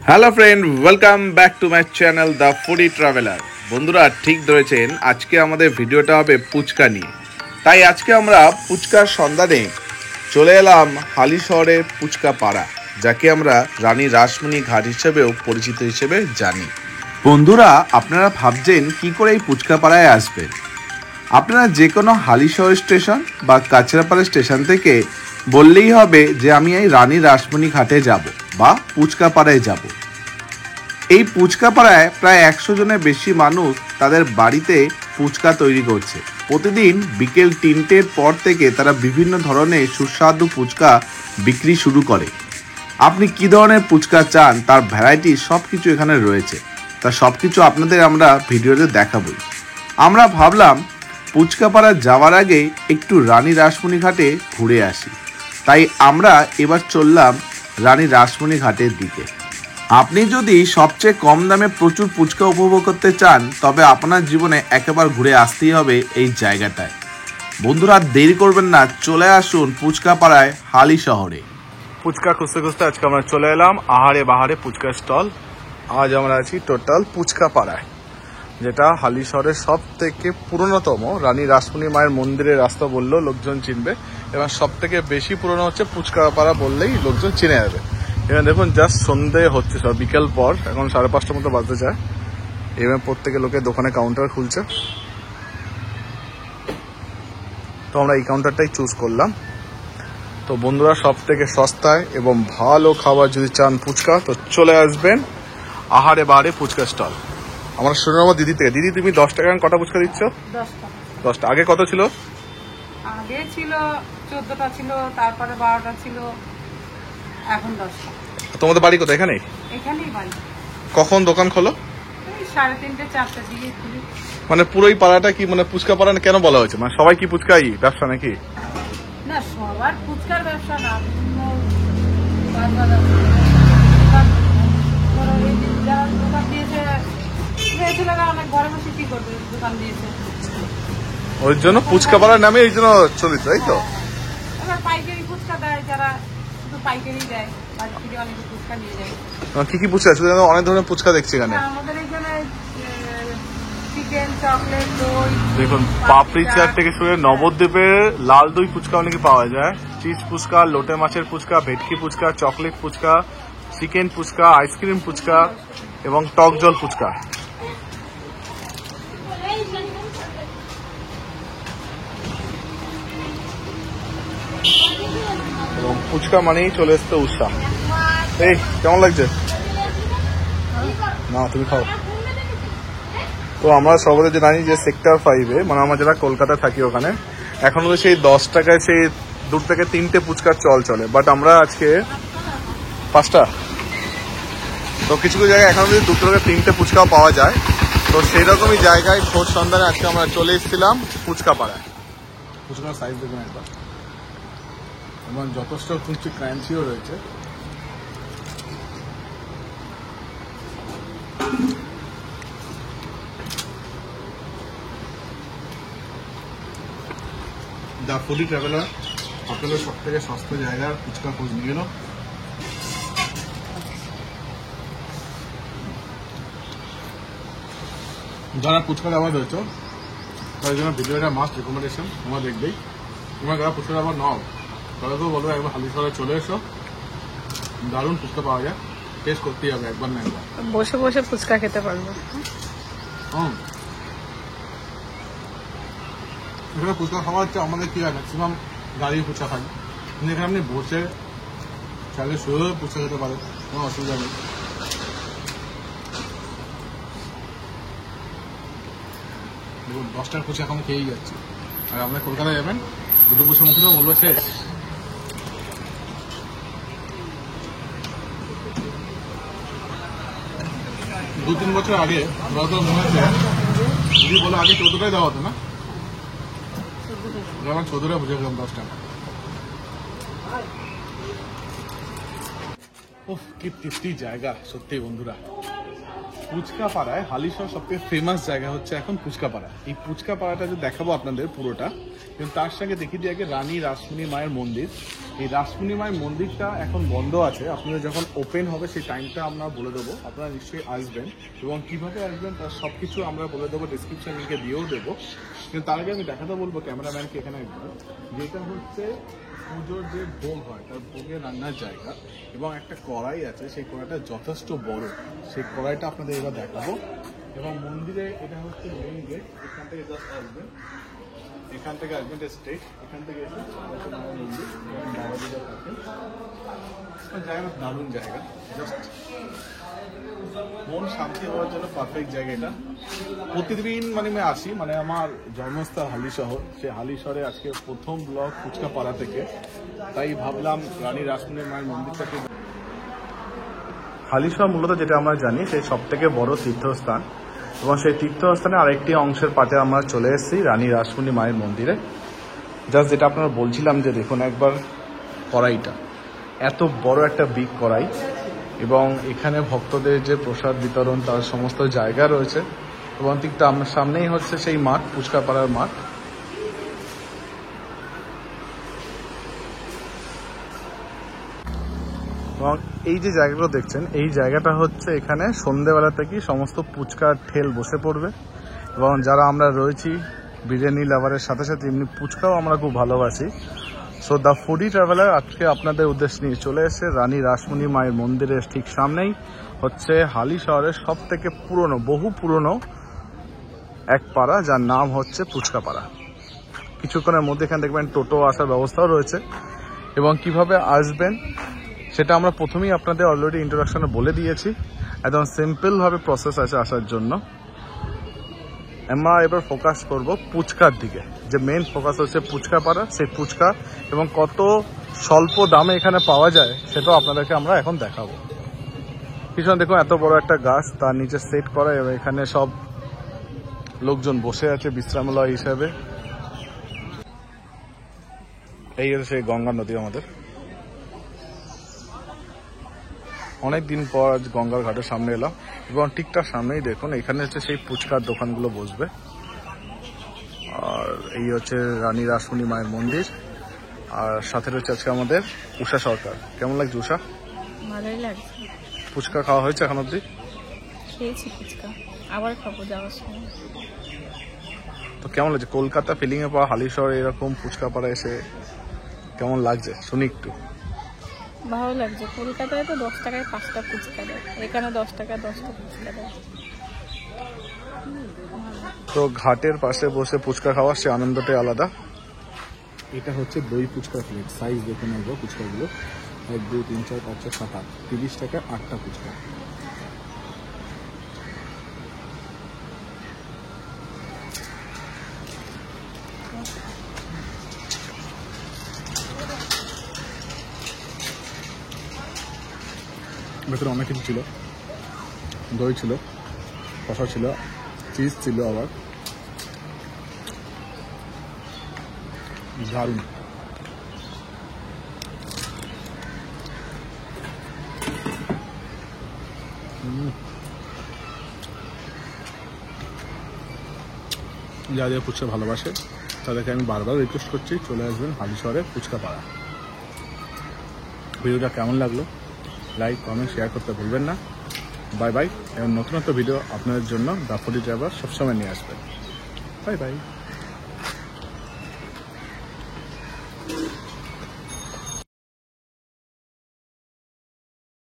Hello friend, welcome back to my channel the foodie traveller. বন্ধুরা ঠিক ধরেছেন, আজকে আমাদের ভিডিওটা হবে পুচকা নিয়ে। তাই আজকে আমরা পুচকার সন্ধানে চলে এলাম হালিশহরের পুচকা পাড়া, যাকে আমরা রানী রাসমণি ঘাট হিসেবেও পরিচিত হিসেবে জানি। বন্ধুরা, আপনারা ভাবছেন কি করে এই পুচকা পাড়ায় আসবেন। আপনারা যে কোনো হালিশহর স্টেশন বা কাছড়াপাড়া স্টেশন থেকে বললেই হবে যে আমি এই রানী রাসমণি ঘাটে যাব বা পুচকা পাড়ায় যাব। এই পুচকা পাড়ায় প্রায় 100 জনের বেশি মানুষ তাদের বাড়িতে পুচকা তৈরি করছে। প্রতিদিন বিকেল 3টের পর থেকে তারা বিভিন্ন ধরনের সুস্বাদু পুচকা বিক্রি শুরু করে। আপনি কি ধরনের পুচকা চান তার ভ্যারাইটি সব কিছু এখানে রয়েছে। তা সব কিছু আপনাদের আমরা ভিডিওতে দেখাবই। আমরা ভাবলাম পুচকা পাড়া যাওয়ার আগে একটু রানী রাসমণি ঘাটে ঘুরে আসি, তাই আমরা এবার চললাম রানী রাসমণি ঘাটের দিকে। আপনি যদি সবচেয়ে কম দামে প্রচুর পুচকা উপভোগ করতে চান, তবে আপনার জীবনে একবার ঘুরে আসতেই হবে এই জায়গাটায়। বন্ধুরা, দেরি করবেন না, চলে আসুন পুচকা পাড়ায় হালিশহরে। পুচকা খুঁজতে খুঁজতে আজকে আমরা চলে এলাম আহারে বাহারে পুচকা স্টল। আজ আমরা আছি টোটাল পুচকা পাড়ায়, যেটা হালিশহরের সব থেকে পুরনোতম রানী রাসমণি মায়ের মন্দিরের রাস্তা বললেও লোকজন চিনবে, এবং সব থেকে বেশি পুরনো হচ্ছে পুচকা পাড়া বললেই লোকজন চিনে যাবে। এবার দেখুন, জাস্ট সন্ধে হচ্ছে, সব বিকেল পর, এখন 5:30টার মতো বাজতে চায়। এবার প্রত্যেকে লোকের দোকানে কাউন্টার খুলছে, তো আমরা এই কাউন্টারটাই চুজ করলাম। তো বন্ধুরা, সব থেকে সস্তায় এবং ভালো খাবার যদি চান ফুচকা, তো চলে আসবেন আহারে বাহারে ফুচকা স্টল। আমরা শুনে নেবো দিদি থেকে। দিদি, তুমি 10 টাকা কটা ফুচকা দিচ্ছ? 10টা। আগে কত ছিল? আগে ছিল 14টা ছিল, তারপরে 12টা ছিল, এখন 10টা। তোমাদের বাড়ি কোথায়? এখানেই? এখানেই বাড়ি। কখন দোকান খোলো? 3:30 4টার দিকে খুলি। মানে পুরোই পাড়াটা কি মানে পুচকা পাড়া কেন বলা হয়েছে? মানে সবাই কি পুচকাই ব্যবসা নাকি? না, সবার ফুচকার ব্যবসা না, যারা দোকান দিয়েছে ছেলেরা অনেক ঘরে বসে কি করবে, দোকান দিয়েছে, ওই জন্য পুচকা পাড়ার নামে এই জন্য চলিত, তাই তো? এবার পাইকারি ফুচকা দেয়, যারা শুধু পাইকারি দেয়, বাড়ি থেকে অনেকে ফুচকা নিয়ে যায়। কি কি পুচকা আছে? অনেক ধরনের পুচকা দেখছি এখানে। আমাদের এখানে চিকেন, চকলেট, দই, দেখুন, পাপড়ি চাট থেকে শুরু নবদ্বীপের লাল দই ফুচকা অনেকে পাওয়া যায়, চিজ ফুচকা, লোটে মাছের ফুচকা, ভেটকি fuchka, chocolate fuchka, chicken fuchka, ice cream fuchka এবং টক জল ফুচকা। এবং ফুচকা মানেই চলে আসতে উৎসাহ। এই কেমন লাগছে? না, তুমি খাও। তো আমরা সবাই যে জানি যে সেক্টর 5-এ, মানে আমরা যারা কলকাতা থাকি ওখানে এখনো তো সেই 10 টাকায় সেই 2 থেকে 3টে ফুচকার চল চলে, বাট আমরা আজকে 5টা। তো কিছু কিছু জায়গায় এখনো যদি 2 থেকে 3টে ফুচকাও পাওয়া যায়, তো সেই রকমই জায়গায় খোঁজ সন্ধানে আজকে আমরা চলে এসেছিলাম ফুচকা পাড়ায়। ফুচকার সাইজ দেখুন একবার, এবং যথেষ্ট কিছু ক্রাঞ্চিও রয়েছে। দ্য ফুডি ট্রাভেলার আপনাদের সব থেকে সস্তা জায়গার ফুচকা খোঁজ নিয়ে গেল। যারা ফুচকা আবার রয়েছে তাদের জন্য ভিডিওটা মাস্ট রেকমেন্ডেশন, তোমরা দেখবেই। তোমরা যারা ফুচকা আবার নাও তাদেরকেও বলবো একবার হালিশহরে চলে এসো, দারুণ ফুচকা পাওয়া যায়, টেস্ট করতেই হবে একবার না একবার। বসে বসে ফুচকা খেতে পারবো। এখানে ফুচকা খাওয়া হচ্ছে, আমাদের কি হয় ম্যাক্সিমাম গাড়ি ফুচকা খাই, কিন্তু এখানে আপনি বসে চাইলে শুয়ে ফুচকা খেতে পারেন, কোনো অসুবিধা নেই। দেখুন, 10টার ফুচকা এখন খেয়েই যাচ্ছি, আর আপনার কলকাতায় যাবেন 2টো ফুচকা মুখে তো বলবো শেষ। দু 3 বছর আগে আমরা তো মনে হচ্ছে যদি বলো আগে 14টাই দেওয়া হতো না, আমার 14টা বুঝে গেলাম 10 টাকা। উফ, কি তৃপ্তি জায়গা সত্যি বন্ধুরা। পুচকা পাড়ায় হালিশহর সবথেকে ফেমাস জায়গা হচ্ছে এখন পুচকা পাড়া। এই পুচকা পাড়াটা যে দেখাবো আপনাদের পুরোটা, কিন্তু তার সঙ্গে দেখিয়ে দিই আগে রানী রাসমণি মায়ের মন্দির। এই রাসমণি মায়ের মন্দিরটা এখন বন্ধ আছে, আপনাদের যখন ওপেন হবে সেই টাইমটা আমরা বলে দেবো, আপনারা নিশ্চয়ই আসবেন এবং কিভাবে আসবেন তার সব কিছু আমরা বলে দেবো, ডিসক্রিপশন লিঙ্কে দিয়েও দেবো। কিন্তু তার আগে আমি দেখাতে বলবো ক্যামেরাম্যানকে এখানে একবার, যেটা হচ্ছে পুজোর যে ভোগ হয় তার ভোগের রান্নার জায়গা এবং একটা কড়াই আছে, সেই কড়াইটা যথেষ্ট বড়, সেই কড়াইটা আপনাদের এবার দেখাবো। এবং মন্দিরে এটা হচ্ছে মেইন গেট, এখান থেকে জাস্ট আসবেন, এখান থেকে আসবেন স্ট্রেট, এখান থেকে এসে মন্দির বাবাজিরা থাকেন। জায়গা দারুণ জায়গা, জাস্ট মন শান্তি হওয়ার জন্য পারফেক্ট জায়গা এটা। প্রতিদিন মানে আমি আসি, মানে আমার জন্মস্থল হালিশহর, সেই হালিশহরে আজকে প্রথম ব্লগ ফুচকা পাড়া থেকে, তাই ভাবলাম রানী রাসমণি মায়ের মন্দিরটাকে। হালিশহর মূলত যেটা আমরা জানি সেই সব থেকে বড় তীর্থস্থান, এবং সেই তীর্থস্থানে আরেকটি অংশের পাটে আমরা চলে এসেছি রানী রাসমণি মায়ের মন্দিরে। জাস্ট যেটা আপনারা বলছিলাম যে দেখুন একবার কড়াইটা, এত বড় একটা বিগ কড়াই, এবং এখানে ভক্তদের যে প্রসাদ বিতরণ তার সমস্ত জায়গা রয়েছে, এবং ঠিক আমার সামনেই হচ্ছে সেই মাঠ, ফুচকা পাড়ার মাঠ। এবং এই যে জায়গাগুলো দেখছেন, এই জায়গাটা হচ্ছে এখানে সন্ধ্যেবেলা থেকেই সমস্ত ফুচকার ঠেল বসে পড়বে, এবং যারা আমরা রয়েছি বিরিয়ানি লাভারের সাথে সাথে এমনি ফুচকাও আমরা খুব ভালোবাসি। সো দ্য ফুডি ট্রাভেলার আজকে আপনাদের উদ্দেশ্য নিয়ে চলে এসে রানী রাসমণি মায়ের মন্দিরের ঠিক সামনেই হচ্ছে হালিশহরের সব থেকে পুরনো, বহু পুরনো এক পাড়া, যার নাম হচ্ছে পুচকা পাড়া। কিছুক্ষণের মধ্যে এখানে দেখবেন টোটো আসার ব্যবস্থাও রয়েছে, এবং কিভাবে আসবেন সেটা আমরা প্রথমেই আপনাদের অলরেডি ইন্ট্রোডাকশনে বলে দিয়েছি। একদম সিম্পলভাবে প্রসেস আছে আসার জন্য। আমরা এবার ফোকাস করব পুচকার দিকে, যে মেন ফোকাস হচ্ছে পুচকা পাড়া, সেই পুচকা এবং কত স্বল্প দামে এখানে পাওয়া যায় সেটাও আপনাদেরকে আমরা এখন দেখাবো। পিছনে দেখুন এত বড় একটা গাছ, তার নিচে সেট করা, এবং এখানে সব লোকজন বসে আছে বিশ্রামালয় হিসাবে। এই হচ্ছে সেই গঙ্গা নদী আমাদের। অনেকদিন পর আজ গঙ্গার ঘাটের সামনে এলাম, এবং ঠিকঠাক সামনেই দেখুন এখানে হচ্ছে সেই ফুচকার দোকানগুলো বসবে। আর এই হচ্ছে রানী রাসমণি মায়ের মন্দির, আর সাথে রয়েছে আজকে আমাদের উষা সরকার। কেমন লাগছে উষা? ভালোই লাগছে। ফুচকা খাওয়া হয়েছে এখন অব্দি? খেয়েছি ফুচকা, আবার খাবো যাওয়ার সময়। তো কেমন লাগছে কলকাতা ফিলিংয়ে পাওয়া হালিশহর এরকম ফুচকা পাড়া এসে কেমন লাগছে শুনি একটু? ভালো লাগছে। কলকাতায় তো 10 টাকায় 5টা ফুচকা দেয়, এখানে 10 টাকায় 10টা ফুচকা দেয়। তো ঘাটের পাশে বসে ফুচকা খাওয়ার সে আনন্দটাই আলাদা। এটা হচ্ছে দই ফুচকা প্লেট, সাইজ দেখে নেব ফুচকাগুলো, 1 2 3 4 5 6 7 8, 30 টাকায় 8টা ফুচকা। ভেতরে অনেক কিছু ছিল, দই ছিল, কষা ছিল, চিজ ছিল, আবার দারুণ। যাদের ফুচকা ভালোবাসে তাদেরকে আমি বারবার রিকোয়েস্ট করছি চলে আসবেন হালিশহরে ফুচকা পাড়া। ভিডিওটা কেমন লাগলো লাইক কমেন্ট শেয়ার করতে ভুলবেন না। বাই বাই, এবং নতুন ভিডিও আপনাদের জন্য দ্য ফুডি ট্রাভেলার সবসময় নিয়ে আসবেন। Bye bye.